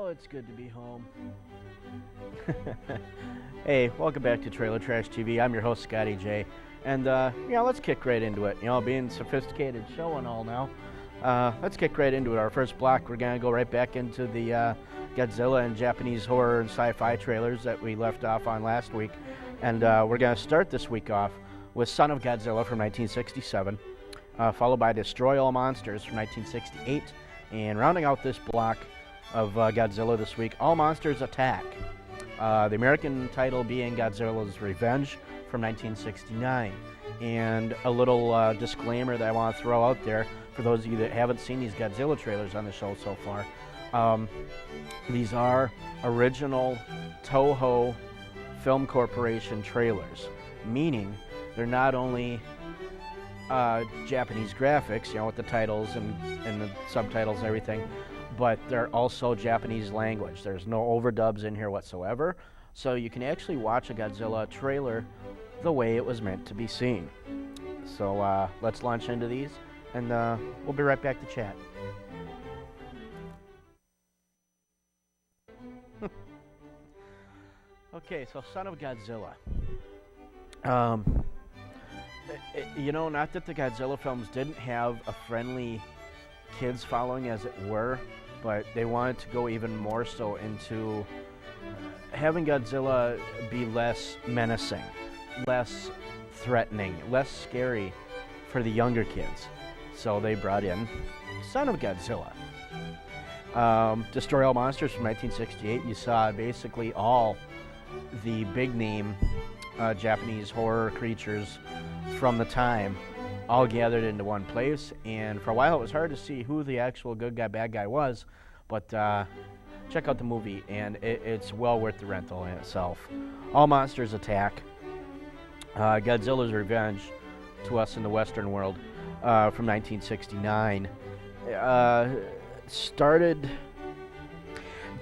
Oh, it's good to be home. Hey, welcome back to Trailer Trash TV. I'm your host, Scotty J. And, let's kick right into it. Being a sophisticated show and all now, let's kick right into it. Our first block, we're going to go right back into the Godzilla and Japanese horror and sci-fi trailers that we left off on last week. And we're going to start this week off with Son of Godzilla from 1967, followed by Destroy All Monsters from 1968, and rounding out this block of Godzilla this week, All Monsters Attack. The American title being Godzilla's Revenge from 1969. And a little disclaimer that I want to throw out there for those of you that haven't seen these Godzilla trailers on the show so far. These are original Toho Film Corporation trailers, meaning they're not only Japanese graphics, with the titles and the subtitles and everything, but they're also Japanese language. There's no overdubs in here whatsoever, so you can actually watch a Godzilla trailer the way it was meant to be seen. So let's launch into these, and we'll be right back to chat. Okay, so Son of Godzilla. Not that the Godzilla films didn't have a friendly kids following, as it were, but they wanted to go even more so into having Godzilla be less menacing, less threatening, less scary for the younger kids. So they brought in Son of Godzilla. Destroy All Monsters from 1968. You saw basically all the big name Japanese horror creatures from the time all gathered into one place, and for a while it was hard to see who the actual good guy, bad guy was, but check out the movie, and it's well worth the rental in itself. All Monsters Attack, Godzilla's Revenge to us in the Western world, from 1969.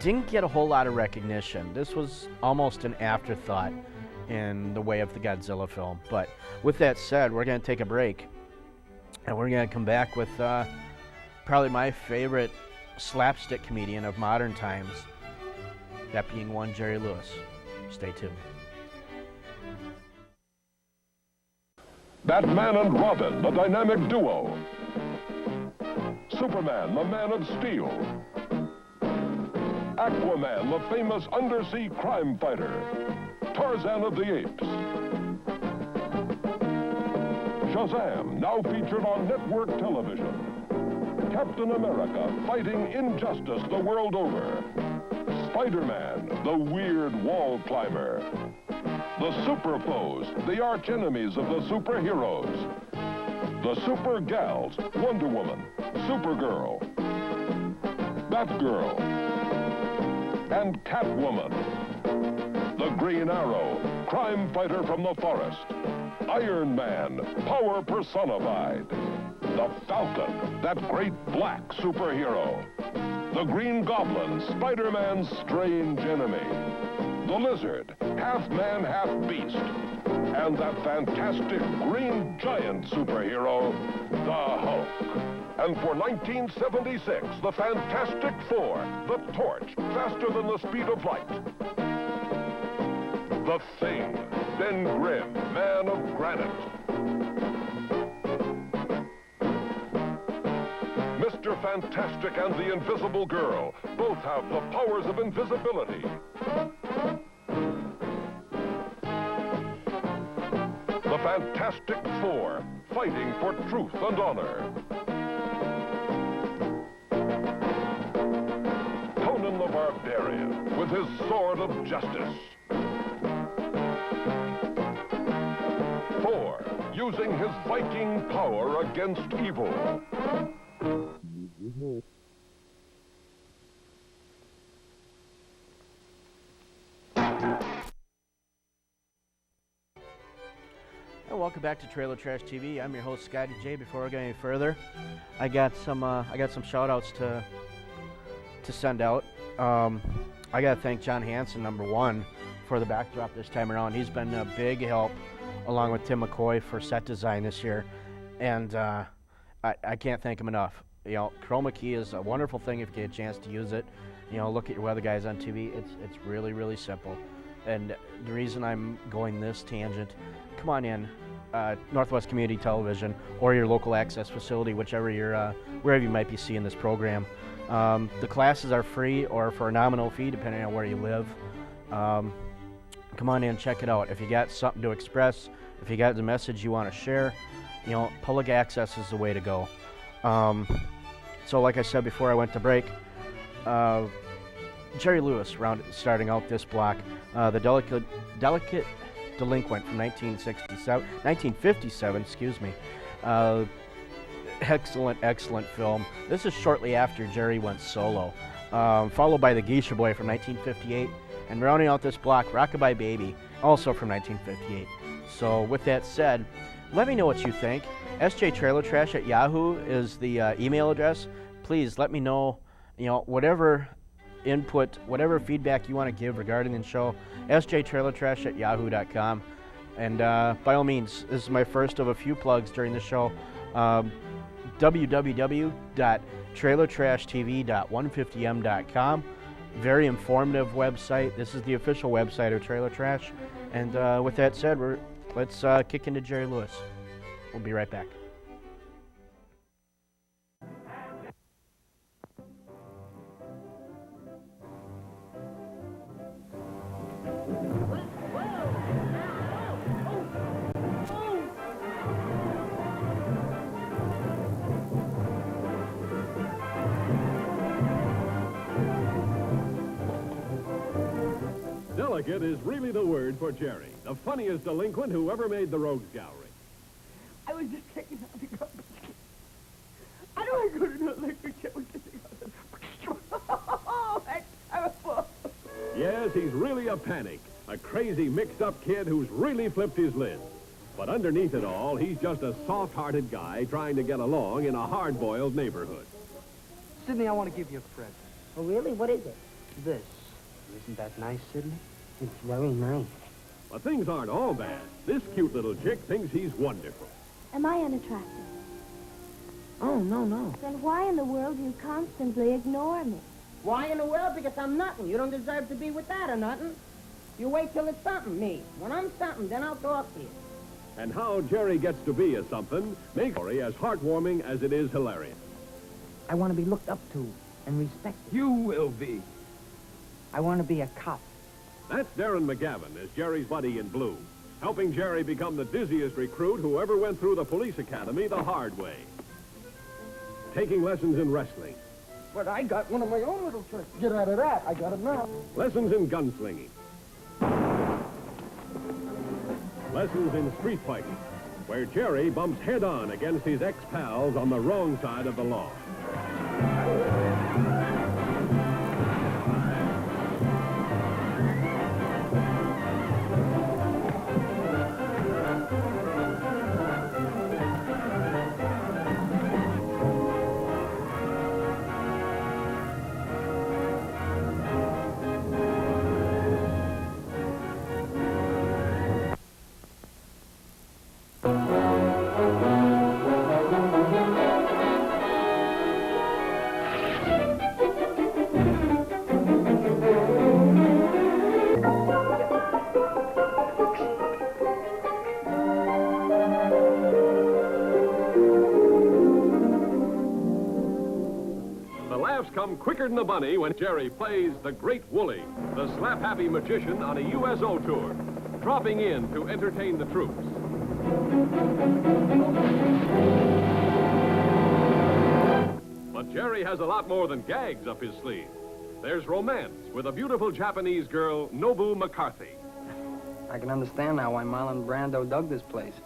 Didn't get a whole lot of recognition. This was almost an afterthought in the way of the Godzilla film. But with that said, we're going to take a break, and we're going to come back with probably my favorite slapstick comedian of modern times, that being one Jerry Lewis. Stay tuned. Batman and Robin, a dynamic duo. Superman, the Man of Steel. Aquaman, the famous undersea crime fighter. Tarzan of the Apes. Shazam, now featured on network television. Captain America, fighting injustice the world over. Spider-Man, the weird wall climber. The Super Foes, the arch enemies of the superheroes. The Super Gals, Wonder Woman, Supergirl, Batgirl, and Catwoman. The Green Arrow, crime fighter from the forest. Iron Man, power personified. The Falcon, that great black superhero. The Green Goblin, Spider-Man's strange enemy. The Lizard, half man, half beast. And that fantastic green giant superhero, the Hulk. And for 1976, the Fantastic Four, the Torch, faster than the speed of light. The Thing, Ben Grimm, Man of Granite. Mr. Fantastic and the Invisible Girl both have the powers of invisibility. The Fantastic Four, fighting for truth and honor. Conan the Barbarian, with his sword of justice. Thor, using his Viking power against evil. And welcome back to Trailer Trash TV. I'm your host, Scotty J. Before we go any further, I got some shout outs to send out. I got to thank John Hansen, number one, for the backdrop this time around. He's been a big help, along with Tim McCoy, for set design this year, and I can't thank him enough. You know, chroma key is a wonderful thing if you get a chance to use it. You know, look at your weather guys on TV. It's really, really simple. And the reason I'm going this tangent, come on in, Northwest Community Television or your local access facility, whichever you're, wherever you might be seeing this program. The classes are free or for a nominal fee, depending on where you live. Come on in, check it out. If you got something to express, if you got the message you want to share, you know, public access is the way to go. So like I said before I went to break, Jerry Lewis, starting out this block, the delicate delinquent from 1957, excuse me. Excellent film. This is shortly after Jerry went solo, followed by The Geisha Boy from 1958, and rounding out this block, Rockabye Baby, also from 1958. So with that said, let me know what you think. sjtrailertrash@yahoo is the email address. Please let me know, you know, whatever input, whatever feedback you want to give regarding the show, sjtrailertrash@yahoo.com. And by all means, this is my first of a few plugs during the show. www.trailertrashtv.150m.com. Very informative website. This is the official website of Trailer Trash. And with that said, let's kick into Jerry Lewis. We'll be right back. Delicate is really the word for Jerry, the funniest delinquent who ever made the Rogues Gallery. I was just taking out the garbage can. I don't want to go to the electric chair with this thing on. Oh, that's terrible. Yes, he's really a panic, a crazy mixed-up kid who's really flipped his lid. But underneath it all, he's just a soft-hearted guy trying to get along in a hard-boiled neighborhood. Sidney, I want to give you a present. Oh, really? What is it? This. Isn't that nice, Sidney? It's very nice. But things aren't all bad. This cute little chick thinks he's wonderful. Am I unattractive? Oh, no. Then why in the world do you constantly ignore me? Why in the world? Because I'm nothing. You don't deserve to be with that or nothing. You wait till it's something, me. When I'm something, then I'll talk to you. And how Jerry gets to be a something makes Jerry as heartwarming as it is hilarious. I want to be looked up to and respected. You will be. I want to be a cop. That's Darren McGavin as Jerry's buddy in blue, helping Jerry become the dizziest recruit who ever went through the police academy the hard way. Taking lessons in wrestling. But I got one of my own little tricks. Get out of that. I got it now. Lessons in gunslinging. Lessons in street fighting, where Jerry bumps head-on against his ex-pals on the wrong side of the law. Come quicker than the bunny when Jerry plays the Great Wooly, the slap-happy magician on a USO tour, dropping in to entertain the troops. But Jerry has a lot more than gags up his sleeve. There's romance with a beautiful Japanese girl, Nobu McCarthy. I can understand now why Marlon Brando dug this place.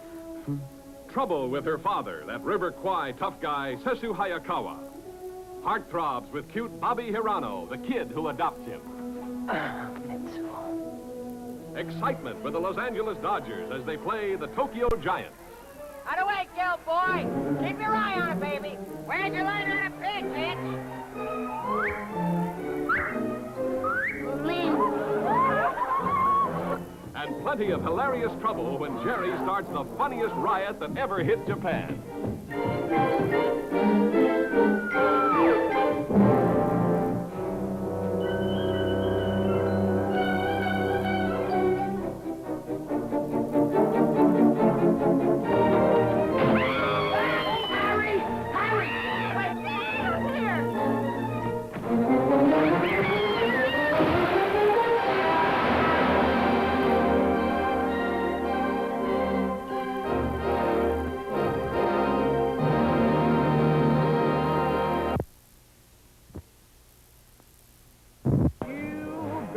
Trouble with her father, that River Kwai tough guy, Sesu Hayakawa. Heartthrobs with cute Bobby Hirano, the kid who adopts him. Excitement with the Los Angeles Dodgers as they play the Tokyo Giants. Out of the way, Gil, boy. Keep your eye on it, baby. Where'd you learn how to pitch, bitch? And plenty of hilarious trouble when Jerry starts the funniest riot that ever hit Japan.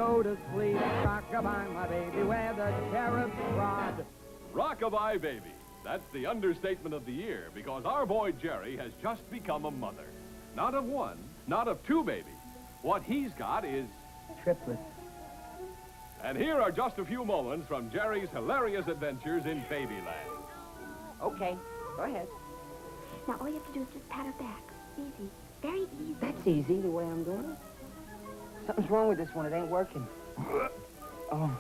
go to sleep. Rock-a-bye, my baby, where the cherubs trod. Rock-a-bye baby. That's the understatement of the year, because our boy Jerry has just become a mother. Not of one, not of two babies. What he's got is... Triplets. And here are just a few moments from Jerry's hilarious adventures in Babyland. Okay, go ahead. Now, all you have to do is just pat her back. Easy. Very easy. That's easy, the way I'm doing it. Something's wrong with this one. It ain't working. Oh.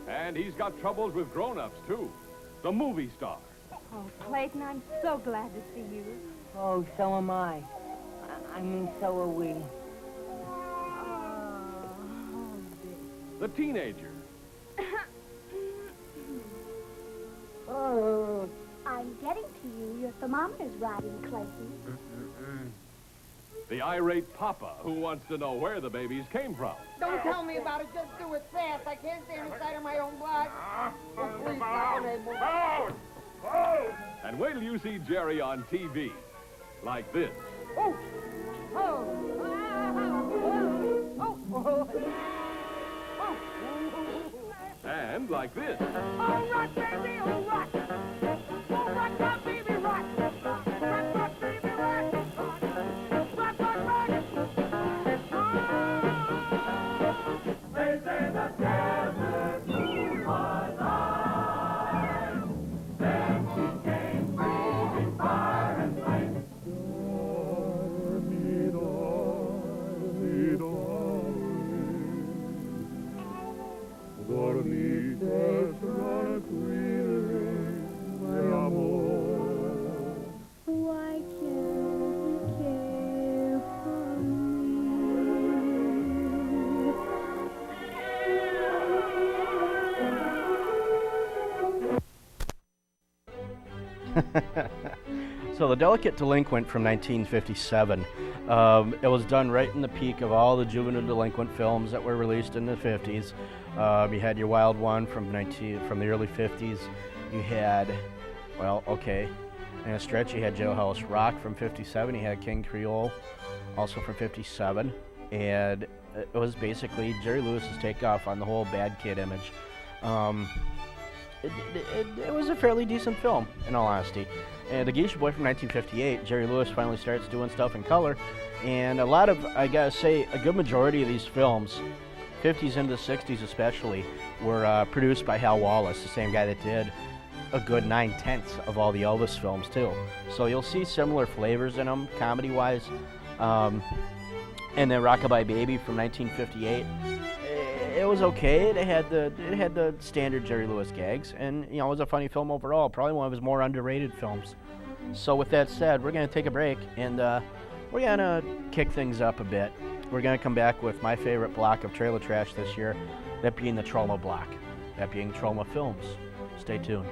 And he's got troubles with grown-ups, too. The movie star. Oh, Clayton, I'm so glad to see you. Oh, so am I. I mean, so are we. The teenager. Oh. I'm getting to you. Your thermometer's riding, Clayton. The irate papa who wants to know where the babies came from. Don't tell me about it. Just do it fast. I can't stand the sight of my own blood. Oh, please, Papa. And wait till you see Jerry on TV. Like this. Oh! Oh! Oh! Oh! Oh! And like this. Oh, rock, baby, oh, rock! Oh, rock, rock, baby, rock! Rock, rock, baby, rock! Rock, rock, rock! They say the desert moon was high. Then she came breathing fire and flame. Why can't you care for So The Delicate Delinquent from 1957. It was done right in the peak of all the juvenile delinquent films that were released in the 50s. You had your Wild One from the early 50s. You had, well, okay, in a stretch you had Jailhouse Rock from 57. You had King Creole, also from 57. And it was basically Jerry Lewis's takeoff on the whole bad kid image. It was a fairly decent film, in all honesty. And The Geisha Boy from 1958, Jerry Lewis finally starts doing stuff in color. And a lot of, I gotta say, a good majority of these films, 50s into the 60s especially, were produced by Hal Wallace, the same guy that did a good 9/10 of all the Elvis films, too. So you'll see similar flavors in them, comedy-wise. And then Rockabye Baby from 1958. It was okay. It had the standard Jerry Lewis gags, and it was a funny film overall. Probably one of his more underrated films. So with that said, we're gonna take a break, and we're gonna kick things up a bit. We're gonna come back with my favorite block of trailer trash this year, that being the Troma block, that being Troma Films. Stay tuned.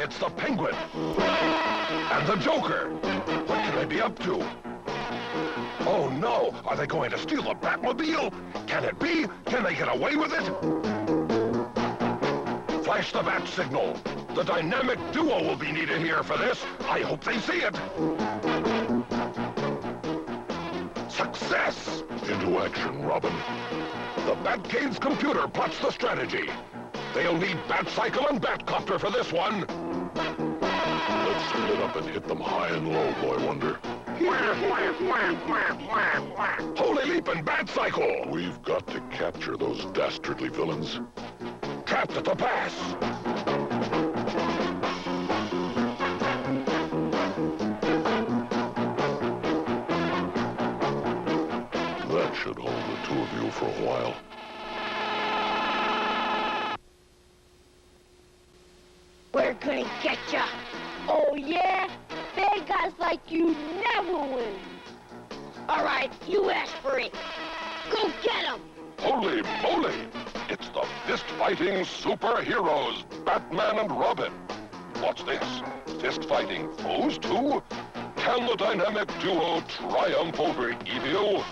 It's the Penguin. And the Joker. What can they be up to? Oh, no. Are they going to steal the Batmobile? Can it be? Can they get away with it? Flash the bat signal. The dynamic duo will be needed here for this. I hope they see it. Success! Into action, Robin. The Batcade's computer plots the strategy. They'll need Batcycle and Batcopter for this one. Let's split it up and hit them high and low, Boy Wonder. Holy Leap and Batcycle! We've got to capture those dastardly villains. Trapped at the pass! That should hold the two of you for a while. We're gonna get ya. Oh, yeah? Bad guys like you never win. All right, you asked for it. Go get him. Holy moly! It's the fist-fighting superheroes, Batman and Robin. What's this? Fist-fighting foes, too? Can the dynamic duo triumph over evil?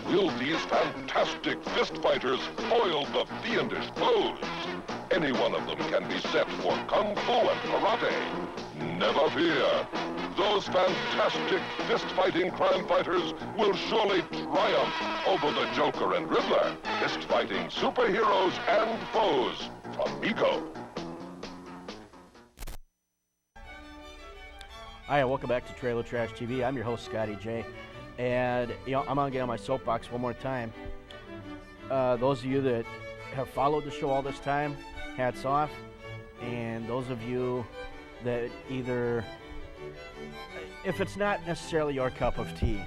will these fantastic fist fighters foil the fiendish foes? Any one of them can be set for kung fu and karate. Never fear. Those fantastic fist-fighting crime fighters will surely triumph over the Joker and Riddler, fist-fighting superheroes and foes from Ego. Hi, welcome back to Trailer Trash TV. I'm your host, Scotty J. And, I'm going to get on my soapbox one more time. Those of you that have followed the show all this time, hats off. And those of you that either, if it's not necessarily your cup of tea,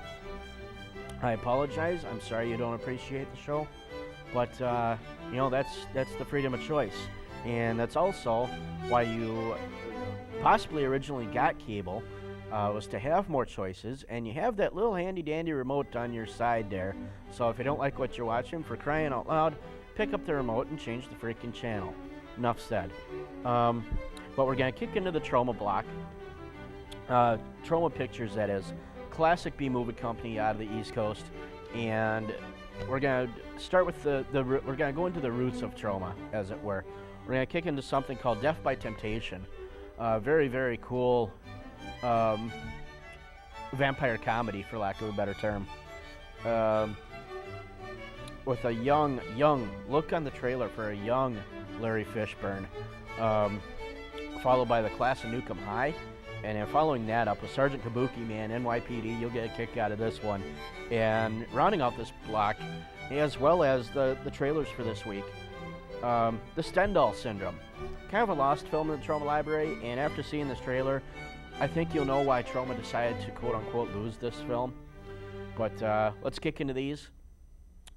I apologize. I'm sorry you don't appreciate the show. But, that's the freedom of choice. And that's also why you possibly originally got cable, was to have more choices, and you have that little handy-dandy remote on your side there. So if you don't like what you're watching, for crying out loud, pick up the remote and change the freaking channel. Enough said. But we're going to kick into the Troma block. Troma Pictures, that is. Classic B-movie company out of the East Coast. And we're going to start with we're going to go into the roots of Troma, as it were. We're going to kick into something called Death by Temptation. Very, very cool vampire comedy, for lack of a better term. With a young, look on the trailer for a young Larry Fishburne, followed by the class of Nukem High, and then following that up with Sergeant Kabuki Man, NYPD. You'll get a kick out of this one. And rounding out this block, as well as the trailers for this week, the Stendhal Syndrome. Kind of a lost film in the Troma library, and after seeing this trailer, I think you'll know why Troma decided to quote-unquote lose this film. But let's kick into these.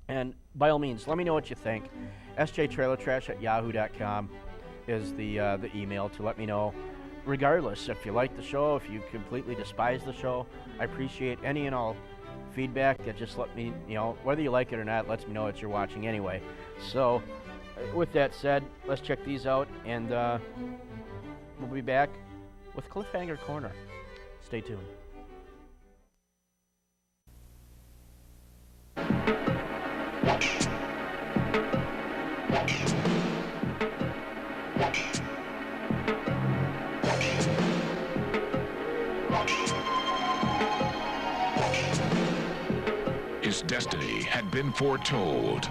And by all means, let me know what you think. sjtrailertrash@yahoo.com is the email to let me know. Regardless, if you like the show, if you completely despise the show, I appreciate any and all feedback that just let me, whether you like it or not, lets me know that you're watching anyway. So, with that said, let's check these out, and we'll be back with Cliffhanger Corner. Stay tuned. His destiny had been foretold.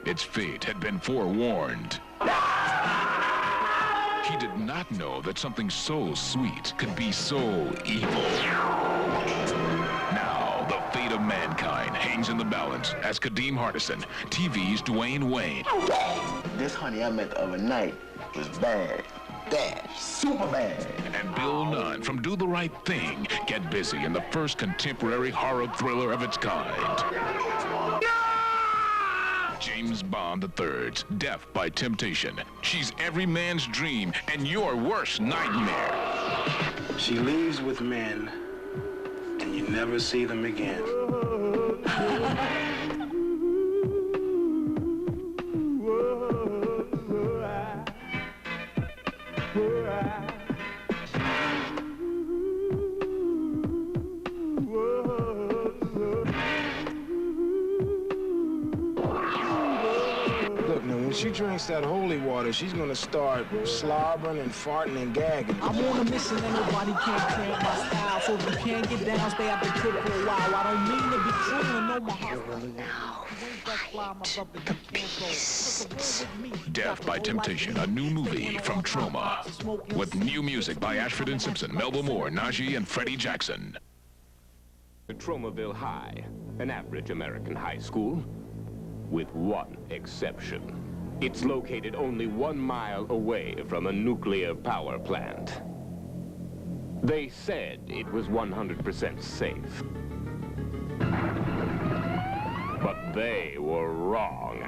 Its fate had been forewarned. He did not know that something so sweet could be so evil. Now, the fate of mankind hangs in the balance as Kadeem Hardison, TV's Dwayne Wayne. This honey I met the other night was bad. Bad. Super bad. And Bill Nunn from Do the Right Thing get busy in the first contemporary horror thriller of its kind. James Bond III's Death by Temptation. She's every man's dream and your worst nightmare. She leaves with men, and you never see them again. When she drinks that holy water, she's gonna start slobbering and farting and gagging. I'm on a mission and nobody can cramp my style. So if you can't get down, stay at the crib for a while. I don't mean to be cruel and know my heart. Death by Temptation, a new movie from Troma. With new music by Ashford and Simpson, Melba Moore, Najee, and Freddie Jackson. Tromaville High, an average American high school, with one exception. It's located only 1 mile away from a nuclear power plant. They said it was 100% safe. But they were wrong.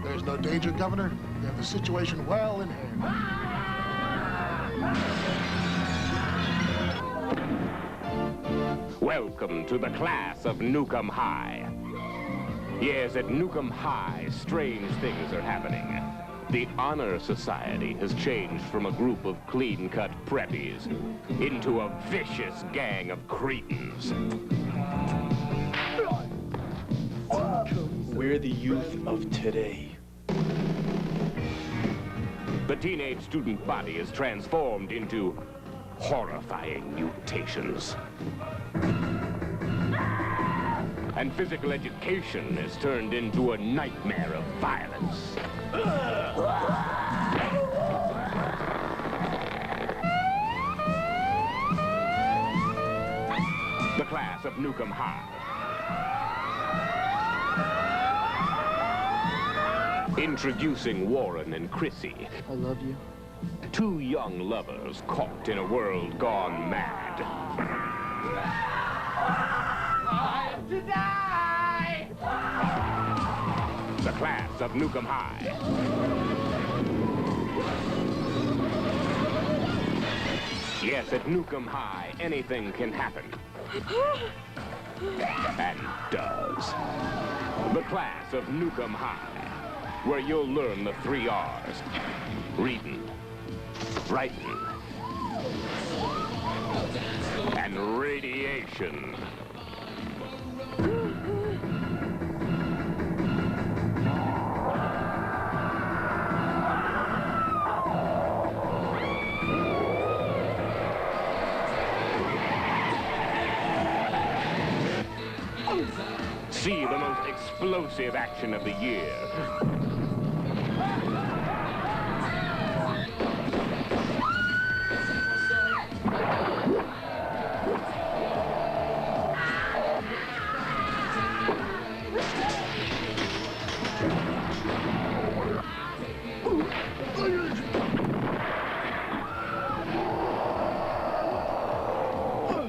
There's no danger, Governor. We have the situation well in hand. Welcome to the class of Nukem High. Yes, at Nukem High, strange things are happening. The Honor Society has changed from a group of clean-cut preppies into a vicious gang of cretins. We're the youth of today. The teenage student body is transformed into horrifying mutations. And physical education is turned into a nightmare of violence. The class of Nukem High. Introducing Warren and Chrissy. I love you. Two young lovers caught in a world gone mad. To die! The class of Nukem High. Yes, at Nukem High, anything can happen. And does. The class of Nukem High, where you'll learn the 3 R's. Reading, writing, and radiation. See the most explosive action of the year.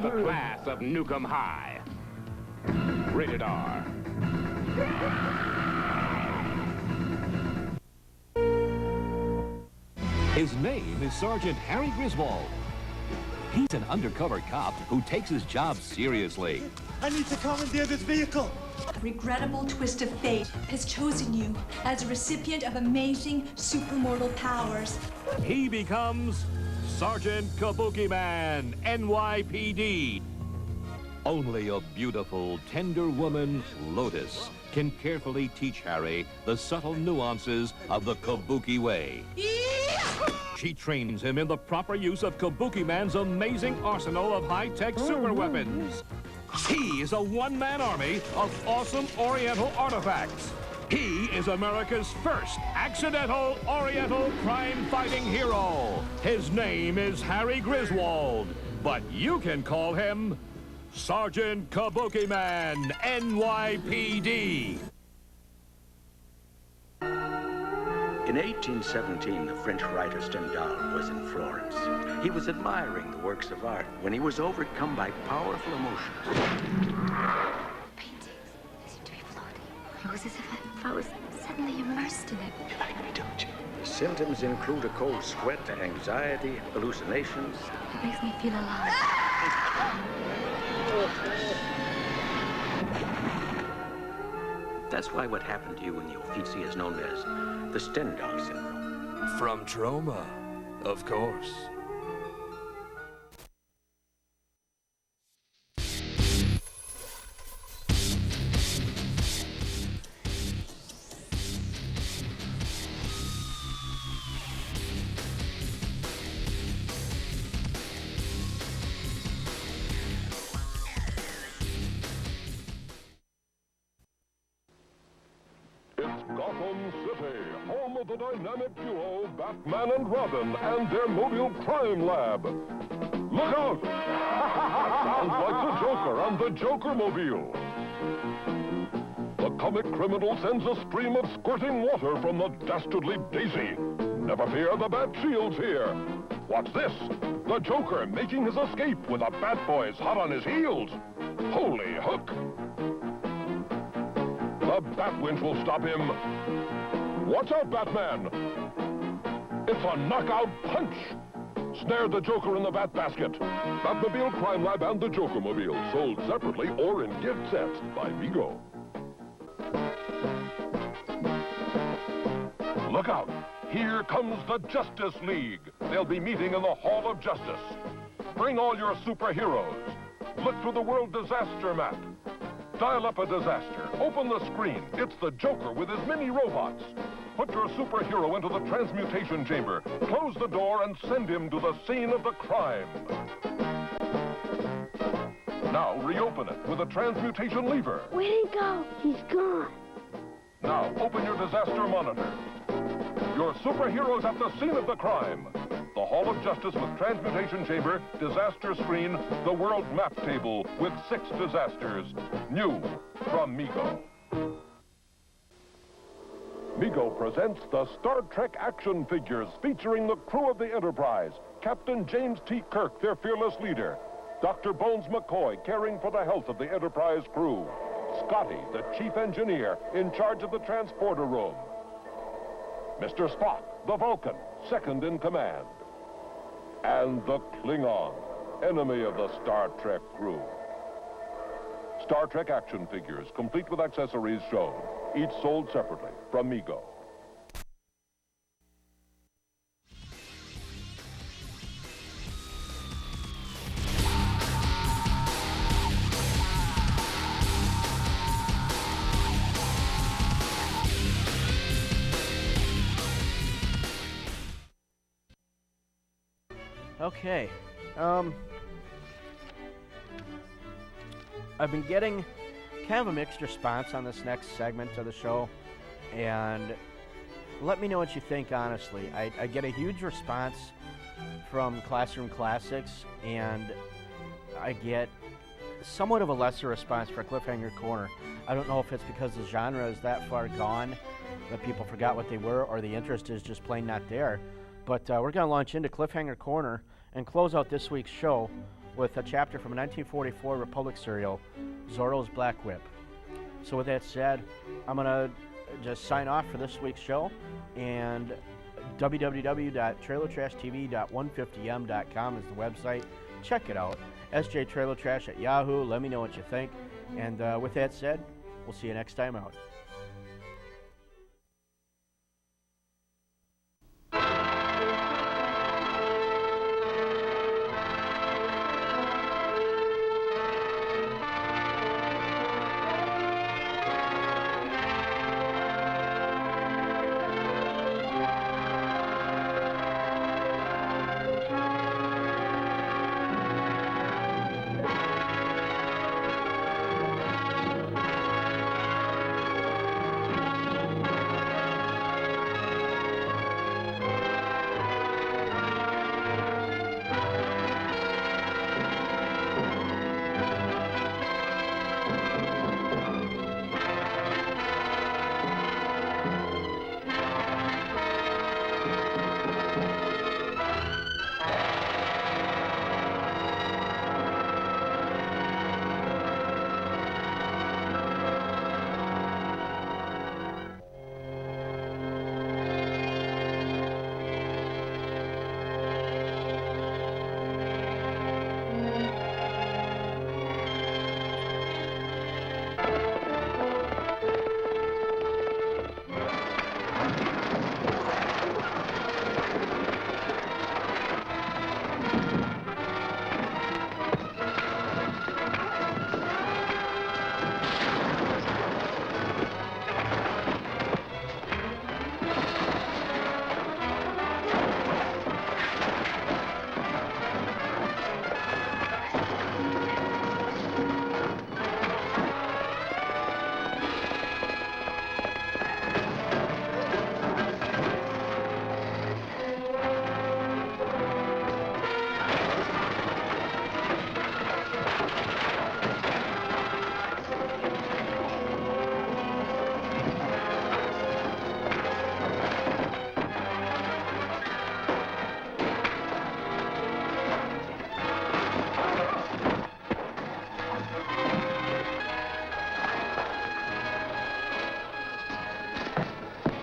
The class of Nukem High. Rated R. His name is Sergeant Harry Griswold. He's an undercover cop who takes his job seriously. I need to commandeer this vehicle. A regrettable twist of fate has chosen you as a recipient of amazing supermortal powers. He becomes Sergeant Kabuki Man, NYPD. Only a beautiful, tender woman, Lotus, can carefully teach Harry the subtle nuances of the Kabuki way. She trains him in the proper use of Kabuki Man's amazing arsenal of high-tech super weapons. He is a one-man army of awesome Oriental artifacts. He is America's first accidental Oriental crime-fighting hero. His name is Harry Griswold, but you can call him Sergeant Kabuki Man, NYPD. In 1817, the French writer Stendhal was in Florence. He was admiring the works of art when he was overcome by powerful emotions. Paintings, they seem to be floating. It was as if I was suddenly immersed in it. You like me, don't you? The symptoms include a cold sweat, anxiety, hallucinations. It makes me feel alive. That's why what happened to you in the Uffizi is known as the Stendhal syndrome. From Troma, of course. Gotham City, home of the dynamic duo Batman and Robin and their mobile crime lab. Look out! That sounds like the Joker and the Joker-mobile. The comic criminal sends a stream of squirting water from the dastardly Daisy. Never fear, the Bat Shield's here. What's this? The Joker making his escape with the Bat Boys hot on his heels. Holy hook! The Batwinch will stop him. Watch out, Batman! It's a knockout punch! Snare the Joker in the Bat Basket. Batmobile Crime Lab and the Joker-mobile, sold separately or in gift sets by Vigo. Look out! Here comes the Justice League. They'll be meeting in the Hall of Justice. Bring all your superheroes. Look through the world disaster map. Dial up a disaster. Open the screen. It's the Joker with his mini robots. Put your superhero into the transmutation chamber. Close the door and send him to the scene of the crime. Now reopen it with a transmutation lever. Where'd he go? He's gone. Now open your disaster monitor. Your superheroes at the scene of the crime. The Hall of Justice with transmutation chamber, disaster screen, the world map table with 6 disasters. New from Mego. Mego presents the Star Trek action figures featuring the crew of the Enterprise. Captain James T. Kirk, their fearless leader. Dr. Bones McCoy, caring for the health of the Enterprise crew. Scotty, the chief engineer, in charge of the transporter room. Mr. Spock, the Vulcan, second in command. And the Klingon, enemy of the Star Trek crew. Star Trek action figures, complete with accessories shown. Each sold separately from Mego. Okay, I've been getting kind of a mixed response on this next segment of the show, and let me know what you think, honestly. I get a huge response from Classroom Classics, and I get somewhat of a lesser response for Cliffhanger Corner. I don't know if it's because the genre is that far gone that people forgot what they were, or the interest is just plain not there. But we're going to launch into Cliffhanger Corner and close out this week's show with a chapter from a 1944 Republic serial, Zorro's Black Whip. So with that said, I'm going to just sign off for this week's show, and www.trailertrashtv.150m.com is the website. Check it out. SJ Trailer Trash at Yahoo. Let me know what you think. And with that said, we'll see you next time out.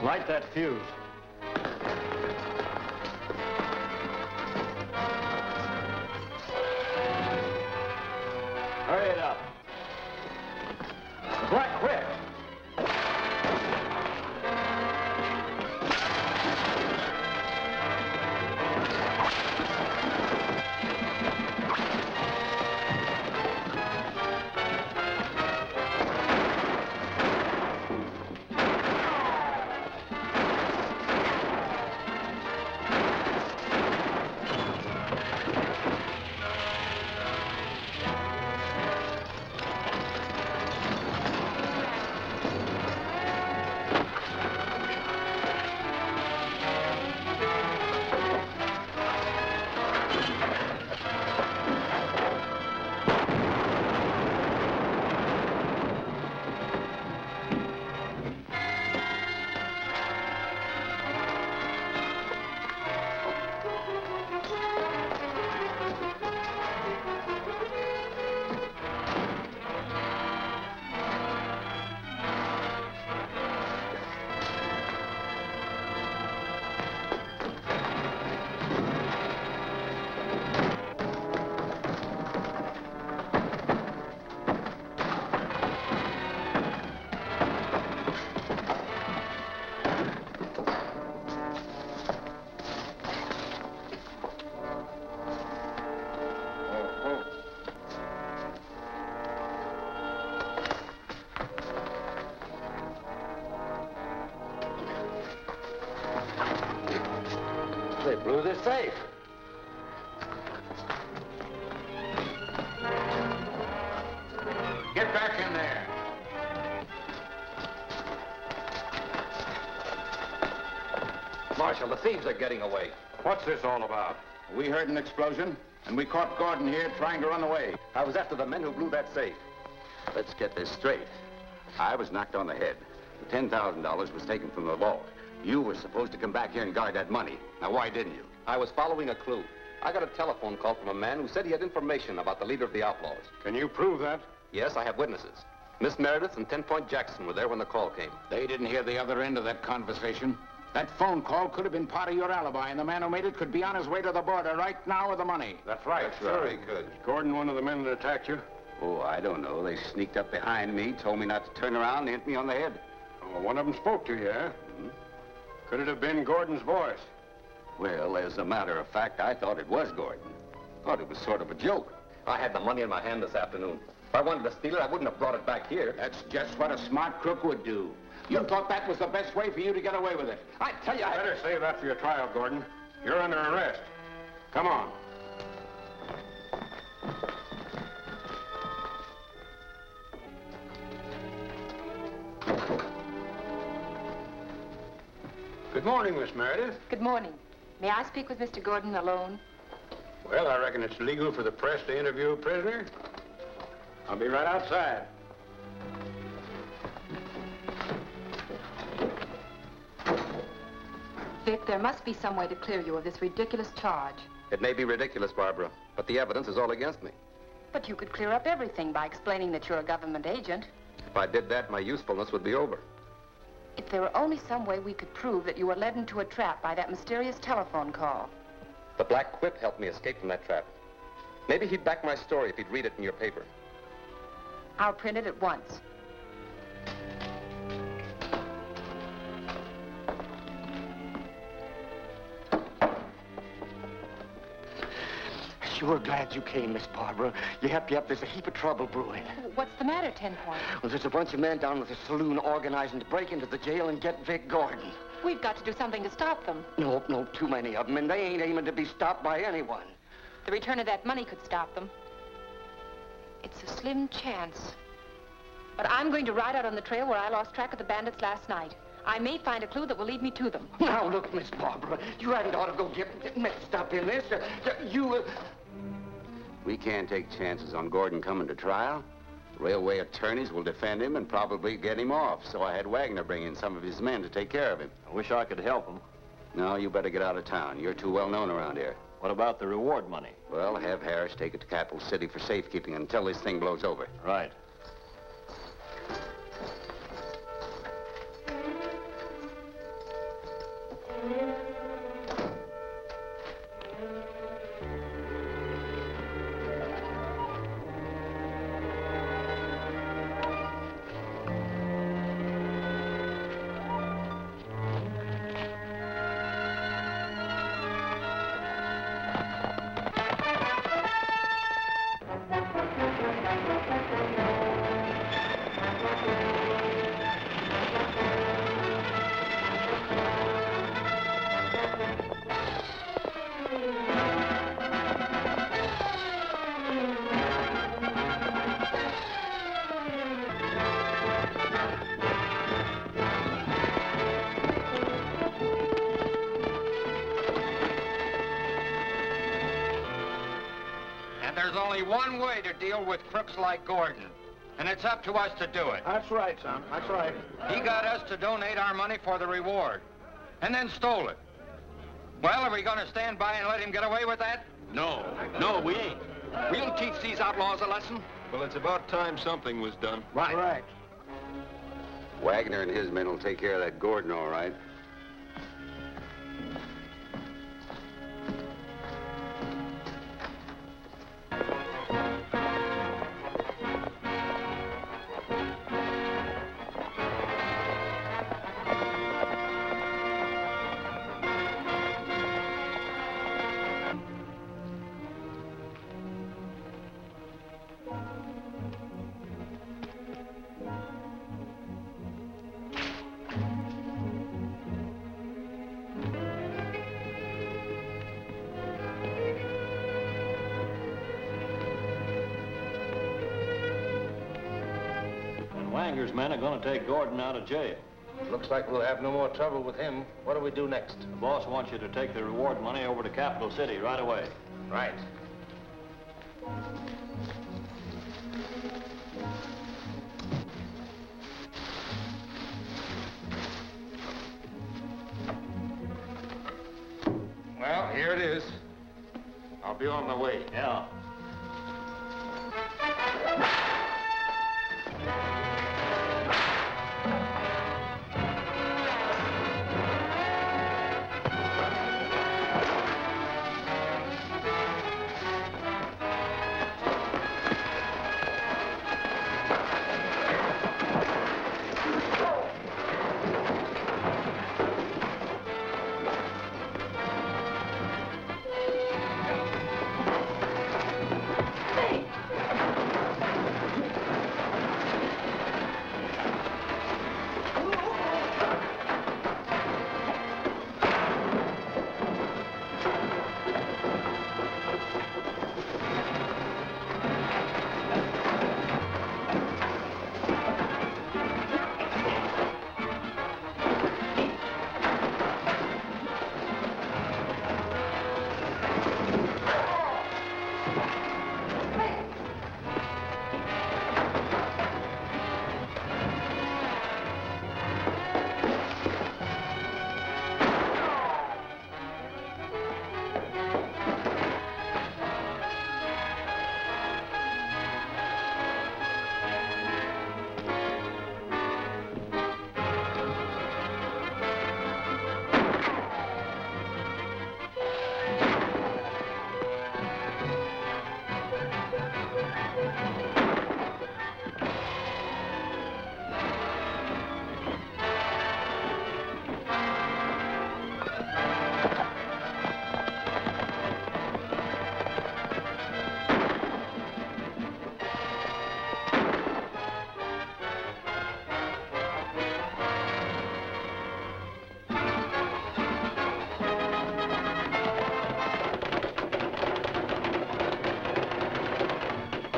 Light that fuse. Hurry it up. Black Whip. blew this safe. Get back in there. Marshal, the thieves are getting away. What's this all about? We heard an explosion, and we caught Gordon here trying to run away. I was after the men who blew that safe. Let's get this straight. I was knocked on the head. The $10,000 was taken from the vault. You were supposed to come back here and guard that money. Now, why didn't you? I was following a clue. I got a telephone call from a man who said he had information about the leader of the outlaws. Can you prove that? Yes, I have witnesses. Miss Meredith and 10 Point Jackson were there when the call came. They didn't hear the other end of that conversation. That phone call could have been part of your alibi, and the man who made it could be on his way to the border right now with the money. That's right. Sure he could. Is Gordon one of the men that attacked you? Oh, I don't know. They sneaked up behind me, told me not to turn around, and hit me on the head. Oh, one of them spoke to you, eh? Could it have been Gordon's voice? Well, as a matter of fact, I thought it was Gordon. Thought it was sort of a joke. I had the money in my hand this afternoon. If I wanted to steal it, I wouldn't have brought it back here. That's just what a smart crook would do. You thought that was the best way for you to get away with it. I tell you, Better save that for your trial, Gordon. You're under arrest. Come on. Good morning, Miss Meredith. Good morning. May I speak with Mr. Gordon alone? Well, I reckon it's legal for the press to interview a prisoner. I'll be right outside. Vic, there must be some way to clear you of this ridiculous charge. It may be ridiculous, Barbara, but the evidence is all against me. But you could clear up everything by explaining that you're a government agent. If I did that, my usefulness would be over. If there were only some way we could prove that you were led into a trap by that mysterious telephone call. The Black Whip helped me escape from that trap. Maybe he'd back my story if he'd read it in your paper. I'll print it at once. Sure glad you came, Miss Barbara. You helped me up. There's a heap of trouble brewing. What's the matter, 10 Point? Well, there's a bunch of men down at the saloon organizing to break into the jail and get Vic Gordon. We've got to do something to stop them. No, too many of them, and they ain't aiming to be stopped by anyone. The return of that money could stop them. It's a slim chance. But I'm going to ride out on the trail where I lost track of the bandits last night. I may find a clue that will lead me to them. Now, look, Miss Barbara, you hadn't ought to go get mixed up in this. We can't take chances on Gordon coming to trial. Railway attorneys will defend him and probably get him off, so I had Wagner bring in some of his men to take care of him. I wish I could help him. No, you better get out of town. You're too well known around here. What about the reward money? Well, have Harris take it to Capital City for safekeeping until this thing blows over. Right. There's only one way to deal with crooks like Gordon, and it's up to us to do it. That's right, son. That's right. He got us to donate our money for the reward, and then stole it. Well, are we going to stand by and let him get away with that? No, we ain't. We'll teach these outlaws a lesson. Well, it's about time something was done. Right. Wagner and his men will take care of that Gordon, all right. Cliffhanger's men are going to take Gordon out of jail. Looks like we'll have no more trouble with him. What do we do next? The boss wants you to take the reward money over to Capital City right away. Right. Well, here it is. I'll be on my way. Yeah.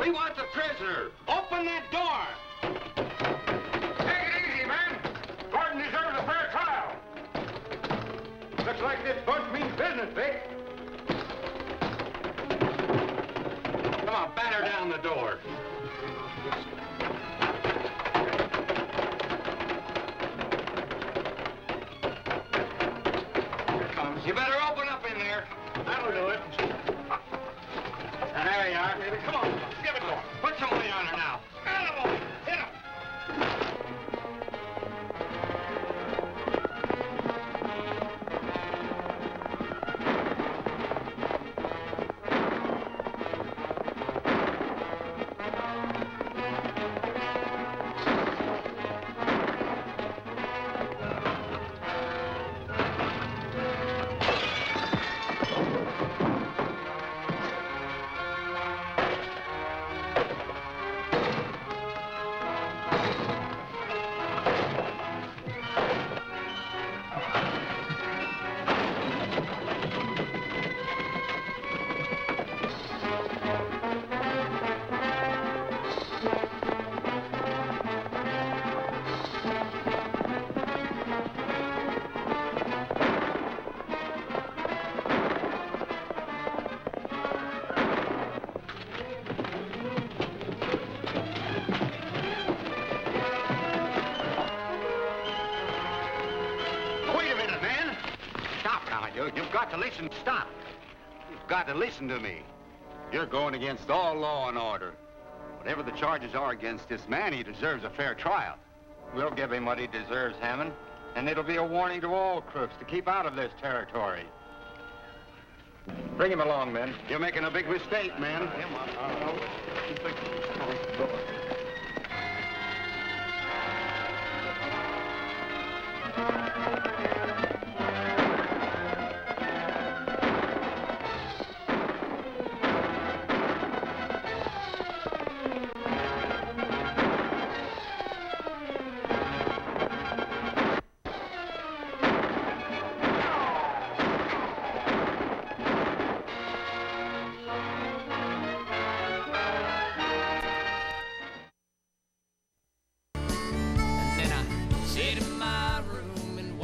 We want the prisoner. Open that door. Take it easy, man. Gordon deserves a fair trial. Looks like this bunch means business, Vic. Come on, batter down the door. Here it comes. You better open up in there. That'll do it. And there you are. Come on, give it to him. Put some weight on her now. Attaboy. Hit him. You've got to listen. Stop. You've got to listen to me. You're going against all law and order. Whatever the charges are against this man, he deserves a fair trial. We'll give him what he deserves, Hammond. And it'll be a warning to all crooks to keep out of this territory. Bring him along, men. You're making a big mistake, man.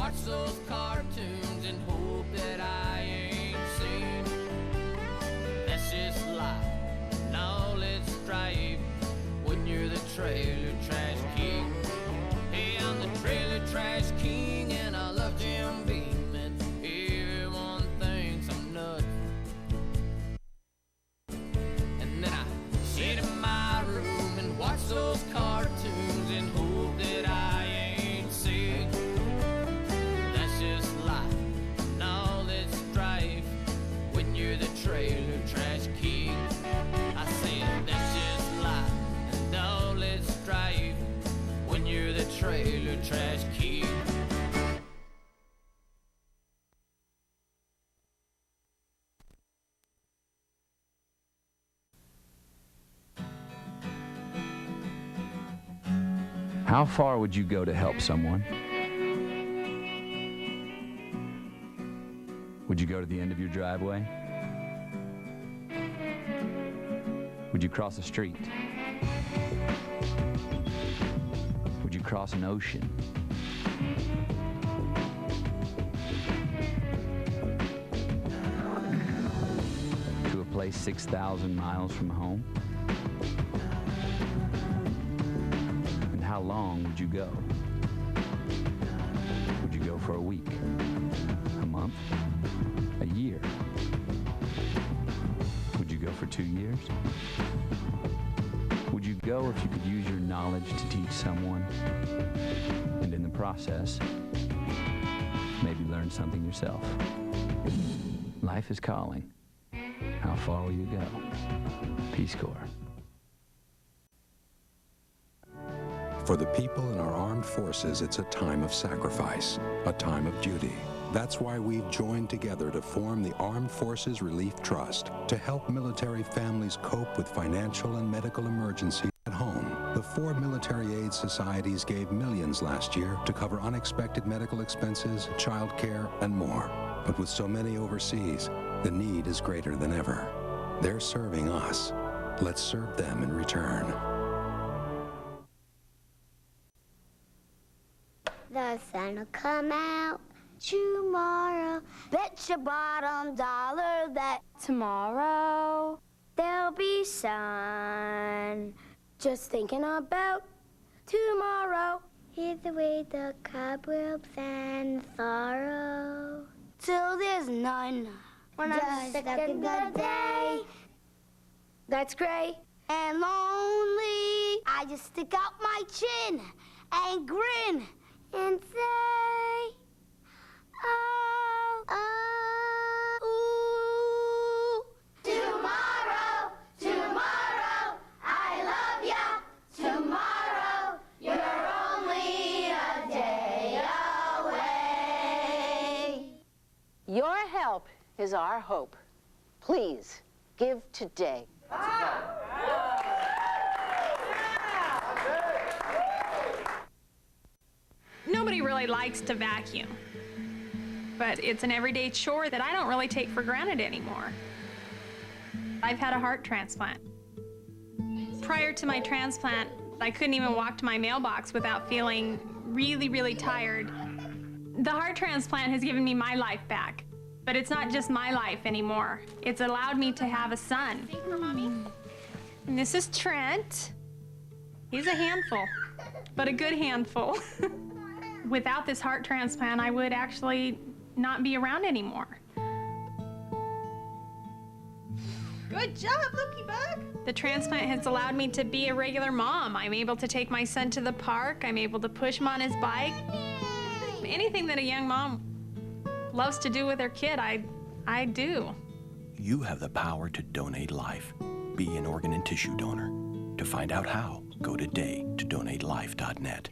watch those cartoons and hope that I ain't seen. That's just life, now let's strive when you're the trailer trash king. Hey, I'm the trailer trash king and I love Jim Beam, and everyone thinks I'm nuts. And then I sit in my room and watch those cartoons and hope that I ain't sick. That's just life, now let's strive when you're the trailer trash king. I said that's just life, now let's strive when you're the trailer trash king. How far would you go to help someone? Would you go to the end of your driveway? Would you cross a street? Would you cross an ocean? To a place 6,000 miles from home? And how long would you go? Would you go for a week? A month? A year? Would you go for 2 years? Would you go if you could use your knowledge to teach someone, and in the process, maybe learn something yourself? Life is calling. How far will you go? Peace Corps. For the people in our armed forces, it's a time of sacrifice, a time of duty. That's why we've joined together to form the Armed Forces Relief Trust to help military families cope with financial and medical emergencies at home. The 4 military aid societies gave millions last year to cover unexpected medical expenses, child care, and more. But with so many overseas, the need is greater than ever. They're serving us. Let's serve them in return. The sun will come out tomorrow. Bet your bottom dollar that tomorrow there'll be sun. Just thinking about tomorrow. Here's away the cobwebs and sorrow. Till there's none. When I'm stuck in the day that's gray and lonely, I just stick out my chin and grin and say, oh, oh, ooh. Tomorrow, tomorrow, I love ya. Tomorrow, you're only a day away. Your help is our hope. Please, give today. Nobody really likes to vacuum, but it's an everyday chore that I don't really take for granted anymore. I've had a heart transplant. Prior to my transplant, I couldn't even walk to my mailbox without feeling really, really tired. The heart transplant has given me my life back, but it's not just my life anymore. It's allowed me to have a son. And this is Trent. He's a handful, but a good handful. Without this heart transplant, I would actually not be around anymore. Good job, Looky Bug. The transplant has allowed me to be a regular mom. I'm able to take my son to the park. I'm able to push him on his bike. Anything that a young mom loves to do with her kid, I do. You have the power to donate life. Be an organ and tissue donor. To find out how, go today to donatelife.net.